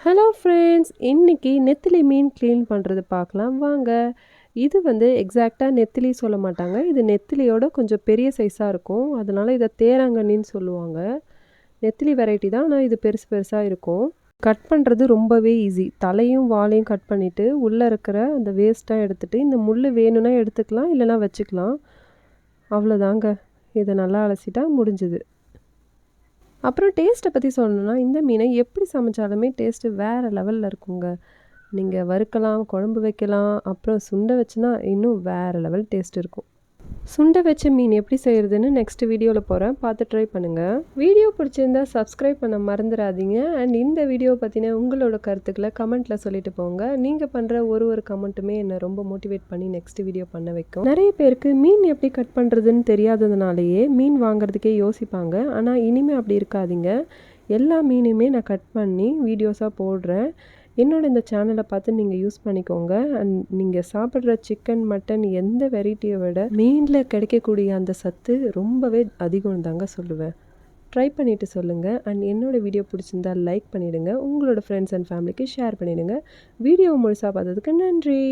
Hello friends! இன்னைக்கு நெத்திலி மீன் clean பண்ணுறது பார்க்கலாம் வாங்க. இது வந்து எக்ஸாக்ட்டா நெத்திலி சொல்ல மாட்டாங்க. இது நெத்திலியோட கொஞ்சம் பெரிய சைஸா இருக்கும். அதனால இத தேராங்கண்ணின்னு சொல்லுவாங்க. நெத்திலி வெரைட்டி தான். ஆனா இது பெருசு பெருசா இருக்கும். கட் பண்ணுறது ரொம்பவே ஈஸி. தலையும் வாலையும் கட் பண்ணிட்டு, உள்ள இருக்கிற அந்த வேஸ்ட்டா எடுத்துட்டு, இந்த முள்ளு வேணும்னா எடுத்துக்கலாம், இல்லைனா வச்சுக்கலாம். அவ்வளோதாங்க. இத நல்லா அலசிட்டா முடிஞ்சுது. அப்புறம் டேஸ்ட்டை பற்றி சொல்லணும்னா, இந்த மீனை எப்படி சமைச்சாலுமே டேஸ்ட்டு வேறு லெவலில் இருக்குங்க. நீங்க வறுக்கலாம், குழம்பு வைக்கலாம், அப்புறம் சுண்டை வச்சுனா இன்னும் வேறு லெவல் டேஸ்ட் இருக்கும். சுண்டை வச்ச மீன் எப்படி செய்கிறதுன்னு நெக்ஸ்ட் வீடியோவில் போகிறேன், பார்த்து ட்ரை பண்ணுங்கள். வீடியோ பிடிச்சிருந்தா சப்ஸ்கிரைப் பண்ண மறந்துடாதீங்க. அண்ட் இந்த வீடியோ பற்றின உங்களோட கருத்துக்களை கமெண்ட்டில் சொல்லிட்டு போங்க. நீங்கள் பண்ணுற ஒரு கமெண்ட்டுமே என்னை ரொம்ப மோட்டிவேட் பண்ணி நெக்ஸ்ட் வீடியோ பண்ண வைக்கும். நிறைய பேருக்கு மீன் எப்படி கட் பண்ணுறதுன்னு தெரியாததுனாலேயே மீன் வாங்குறதுக்கே யோசிப்பாங்க. ஆனால் இனிமேல் அப்படி இருக்காதீங்க. எல்லா மீனுமே நான் கட் பண்ணி வீடியோஸாக போடுறேன். என்னோட இந்த சேனலை பார்த்து நீங்கள் யூஸ் பண்ணிக்கோங்க. அண்ட் நீங்கள் சாப்பிட்ற சிக்கன், மட்டன் எந்த வெரைட்டியை விட மீனில் கிடைக்கக்கூடிய அந்த சத்து ரொம்பவே அதிகம் தாங்க சொல்லுவேன். ட்ரை பண்ணிவிட்டு சொல்லுங்கள். அண்ட் என்னோடய வீடியோ பிடிச்சிருந்தா லைக் பண்ணிவிடுங்க. உங்களோட ஃப்ரெண்ட்ஸ் அண்ட் ஃபேமிலிக்கு ஷேர் பண்ணிவிடுங்க. வீடியோ முழுசாக பார்த்ததுக்கு நன்றி.